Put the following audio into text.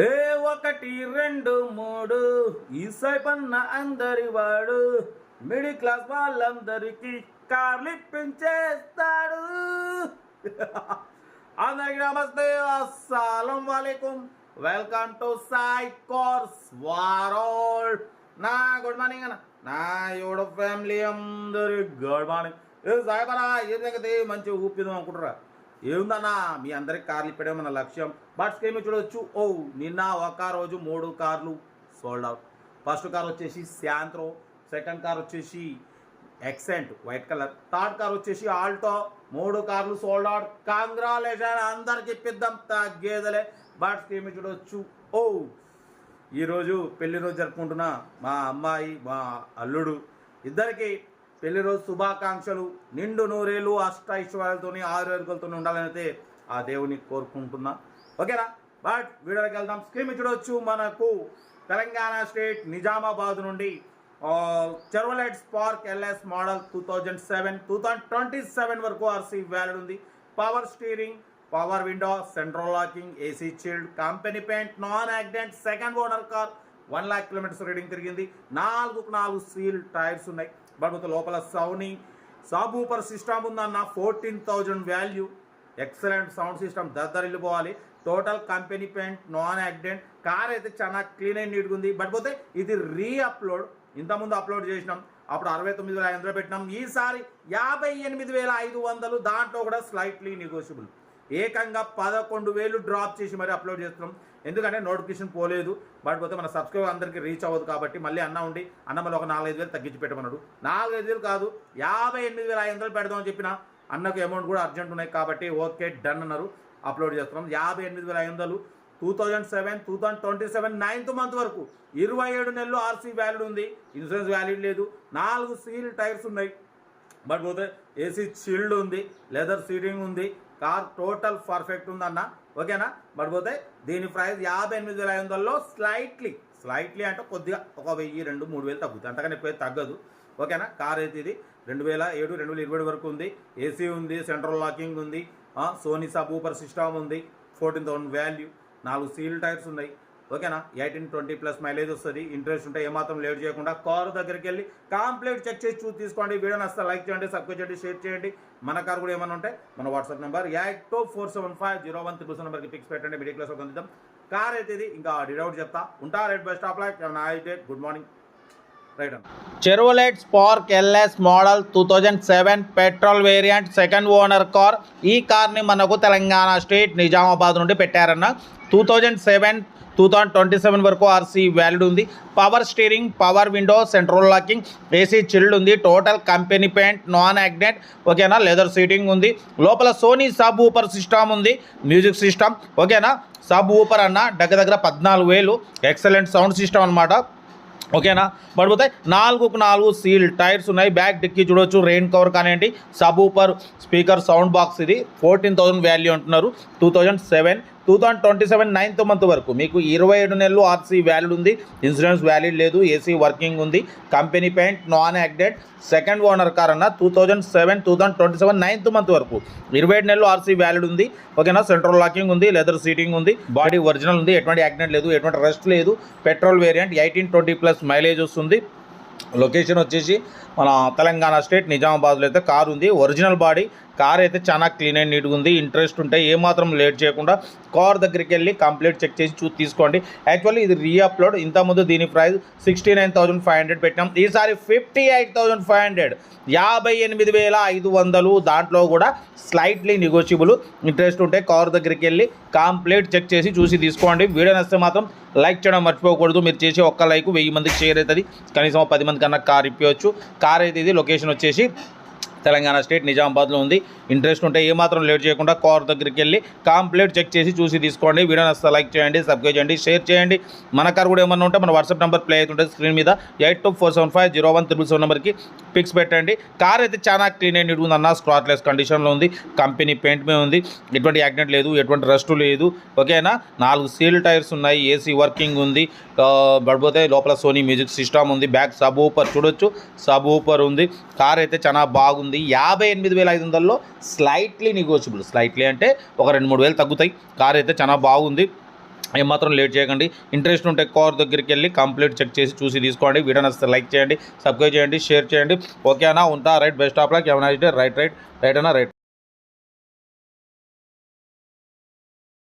ఏ ఒకటి రెండు మూడు ఈ సైపన్న అందరి వాడు మిడిల్ క్లాస్ వాళ్ళందరికీ కార్లు ఇప్పించేస్తాడు. అందరికి నమస్తే, అస్సలం వాలేకుం. Welcome to Sai cars world. నా గుడ్ మార్నింగ్ అన్న, నా యూట్యూబ్ ఫ్యామిలీ అందరి గుడ్ మార్నింగ్. ఏ సాయిబరా ఏం సంగతి, మంచిగా ఊపిదాం అనుకుంటారా? ఏముందన్నా, మీ అందరికి కార్లు ఇప్పడే మన లక్ష్యం. బట్ స్క్రీన్ చూడవచ్చు. నిన్న ఒక రోజు 3 కార్లు సోల్డ్ అవుట్. ఫస్ట్ కార్ వచ్చేసి శాంత్రో, సెకండ్ కార్ వచ్చేసి ఎక్సెంట్ వైట్ కలర్, థర్డ్ కార్ వచ్చేసి ఆల్టో. 3 కార్లు సోల్డ్ అవుట్. కంగ్రాచులేషన్, అందరికి ఇప్పిద్దాం తగ్గేదలే. బట్ స్క్రీన్ చూడవచ్చు. ఈరోజు పెళ్లి రోజు జరుపుకుంటున్న మా అమ్మాయి, మా అల్లుడు ఇద్దరికి పెళ్లి రోజు శుభాకాంక్షలు. నిండు నూరేళ్ళు అష్టైశ్వర్యాలతో ఆరోగ్యాలతో ఉండాలని అయితే ఆ దేవుని కోరుకుంటున్నా. ఓకేనా? బట్ వీడియోకి వెళ్దాం. స్క్రీన్ చూడవచ్చు. మనకు తెలంగాణ స్టేట్ నిజామాబాద్ నుండి చెర్వలెట్ స్పార్క్ ఎల్ఎస్ మోడల్ 2027 వరకు ఆర్సీ వ్యాలిడ్ ఉంది. Power steering, power window, central locking, AC chilled, company paint, non accident, second owner car. 1 lakh kilometres reading తిరిగింది. 4 సీల్ టైర్స్ ఉన్నాయి. బట్ లోపల సౌనీ సబ్ ఊపర్ సిస్టమ్ ఉందన్న. 14,000 value. Excellent sound system, దద్దరిల్లిపోవాలి. Total company paint, non accident. Car అయితే చాలా clean and నీట్గా ఉంది. But పోతే ఇది అప్లోడ్. ఇంతకుముందు అప్లోడ్ చేసినాం, అప్పుడు 69,500 పెట్టినాం. ఈసారి 58,500. దాంట్లో కూడా స్లైట్లీ నెగోషియబుల్. ఏకంగా 11,000 డ్రాప్ చేసి మరి అప్లోడ్ చేస్తున్నాం. ఎందుకంటే నోటిఫికేషన్ పోలేదు. బట్ పోతే మన సబ్స్క్రైబర్ అందరికీ రీచ్ అవ్వదు కాబట్టి మళ్ళీ అన్న ఉండి మళ్ళీ ఒక 4-5 తగ్గించి పెట్టమన్నాడు. 4-5 కాదు, 58,500 పెడదామని చెప్పిన. అన్నకు అమౌంట్ కూడా అర్జెంట్ ఉన్నాయి కాబట్టి ఓకే డన్ అన్నారు. అప్లోడ్ చేస్తున్నాం. 58,500. 2027 9th మంత్ వరకు 27 నెలలు ఆర్సీ వ్యాలిడ్ ఉంది. ఇన్సూరెన్స్ వ్యాలిడ్ లేదు. 4 సీల్ టైర్స్ ఉన్నాయి. బట్ పోతే ఏసీ చిల్డ్ ఉంది, లెదర్ సీటింగ్ ఉంది. కార్ టోటల్ పర్ఫెక్ట్ ఉందన్న. ఓకేనా? బట్ పోతే దీని ప్రైస్ 58,500లో స్లైట్లీ అంటే కొద్దిగా ఒక 1,000, 2,000, 3,000 తగ్గుతుంది. అంతకని ఎక్కువ తగ్గదు. ఓకేనా? కార్ అయితే ఇది 2007, 2020 వరకు ఉంది. ఏసీ ఉంది, సెంట్రల్ లాకింగ్ ఉంది, సోనీ సబ్ ఊపర్ సిస్టమ్ ఉంది. 14,000 వాల్యూ. 4 సీల్ టైర్స్ ఉన్నాయి. ఓకేనా? 18-20+ మైలేజ్ వస్తుంది. ఇంట్రెస్ట్ ఉంటే ఏమాత్రం లేట్ చేయకుండా కారు దగ్గరికి వెళ్ళి కంప్లీట్ చెక్ చేసి చూసి తీసుకోండి. వీడియో నచ్చితే లైక్ చేయండి, సబ్స్క్రైబ్ చేయండి, షేర్ చేయండి. మన కారు కూడా ఏమైనా ఉంటే మన వాట్సాప్ నెంబర్ 82475013 నెంబర్కి పిక్స్ పెట్టండి. మిడిల్ క్లాస్ పొందుతాం. కార్ అయితే ఇది. ఇంకా డిడౌట్ చెప్తా ఉంటా. రైట్ బై స్టాప్ లైక్ అయితే గుడ్ మార్నింగ్. రైట్ అన్న. Chevrolet Spark LS model 2007 petrol variant, second owner car. ఈ కార్ని మనకు తెలంగాణ స్టేట్ నిజామాబాద్ నుండి పెట్టారన్న. 2027 వరకు ఆర్సీ వ్యాలిడ్ ఉంది. Power steering, power window, central locking, AC chilled ఉంది. Total company paint, non accident. ఓకేనా? లెదర్ సీటింగ్ ఉంది. లోపల సోనీ సబ్ ఊపర్ సిస్టమ్ ఉంది, మ్యూజిక్ సిస్టమ్. ఓకేనా? సబ్ ఊపర్ అన్న దగ్గర 14,000. ఎక్సలెంట్ సౌండ్ సిస్టమ్ అనమాట. ఓకేనా? పడిపోతే 4 సీల్ టైర్స్ ఉన్నాయి. బ్యాక్ డిక్కీ చూడవచ్చు. రెయిన్ కవర్ కానివ్వండి, సబ్ ఊపర్ స్పీకర్, సౌండ్ బాక్స్. ఇది 14,000 వాల్యూ అంటున్నారు. 2027 9th మంత్ వరకు మీకు 27 నెలలు ఆర్సీ వ్యాలిడ్ ఉంది. ఇన్సూరెన్స్ వ్యాలిడ్ లేదు. ఏసీ వర్కింగ్ ఉంది. Company paint, non accident, second owner car అన్న. 2027 9th మంత్ వరకు 27 నెలలు ఆర్సీ వ్యాలిడ్ ఉంది. ఓకేనా? సెంట్రల్ లాకింగ్ ఉంది, లెదర్ సీటింగ్ ఉంది, బాడీ ఒరిజినల్ ఉంది. ఎటువంటి యాక్సిడెంట్ లేదు, ఎటువంటి రెస్ట్ లేదు. పెట్రోల్ వేరియంట్, 18-20+ మైలేజ్ వస్తుంది. లొకేషన్ వచ్చేసి మన తెలంగాణ స్టేట్ నిజామాబాద్లో అయితే కారు ఉంది. Original body. కార్ అయితే చాలా క్లీన్ అండ్ నీట్గా ఉంది. ఇంట్రెస్ట్ ఉంటే ఏమాత్రం లేట్ చేయకుండా కార్ దగ్గరికి వెళ్ళి కంప్లీట్ చెక్ చేసి చూసి తీసుకోండి. యాక్చువల్లీ ఇది అప్లోడ్. ఇంతకుముందు దీని ప్రైస్ 69,500 పెట్టినాం. ఈసారి 58,500, 58,500. దాంట్లో కూడా స్లైట్లీ నెగోషియబుల్. ఇంట్రెస్ట్ ఉంటే కార్ దగ్గరికి వెళ్ళి కంప్లీట్ చెక్ చేసి చూసి తీసుకోండి. వీడియో నచ్చితే మాత్రం లైక్ చేయడం మర్చిపోకూడదు. మీరు చేసే ఒక్క లైక్ 1000 మందికి షేర్ అవుతుంది. కనీసం 10 మంది కన్నా కార్ ఇప్పవచ్చు. కార్ అయితే ఇది. లొకేషన్ వచ్చేసి తెలంగాణ స్టేట్ నిజామాబాద్లో ఉంది. ఇంట్రెస్ట్ ఉంటే ఏమాత్రం లేట్ చేయకుండా కార్ దగ్గరికి వెళ్ళి కంప్లీట్ చెక్ చేసి చూసి తీసుకోండి. వీడియో నచ్చితే లైక్ చేయండి, సబ్స్క్రైబ్ చేయండి, షేర్ చేయండి. మన కార్ కూడా ఏమన్నా ఉంటే మన వాట్సాప్ నెంబర్ ప్లే అవుతుంటుంది స్క్రీన్ మీద. 82475013 నెంబర్కి పిక్స్ పెట్టండి. కార్ అయితే చాలా క్లీన్ అండ్ నీట్గా ఉంది అన్న. స్క్రాచ్లెస్ కండిషన్లో ఉంది. కంపెనీ పెయింట్ మీద ఉంది. ఎటువంటి యాక్సిడెంట్ లేదు, ఎటువంటి రస్ట్ లేదు. ఓకేనా? 4 సీల్ టైర్స్ ఉన్నాయి. ఏసీ వర్కింగ్ ఉంది. పడిపోతే లోపల సోనీ మ్యూజిక్ సిస్టమ్ ఉంది. బ్యాక్ సబ్ ఊపర్ చూడొచ్చు. సబ్ ఊపర్ ఉంది. కార్ అయితే చాలా బాగుంది. 58,500లో స్లైట్లీ నెగోషియబుల్. స్లైట్లీ అంటే ఒక 2-3 వేలు తగ్గుతాయి. కార్ అయితే చాలా బాగుంది. ఏమాత్రం లేట్ చేయకండి. ఇంట్రెస్ట్ ఉంటే కార్ దగ్గరికి వెళ్ళి కంప్లీట్ చెక్ చేసి చూసి తీసుకోండి. వీడియో నచ్చితే లైక్ చేయండి, సబ్స్క్రైబ్ చేయండి, షేర్ చేయండి. ఓకేనా? ఉంటా. రైట్. Best of luck. ఏమైనా రైట్ అన్నా రైట్.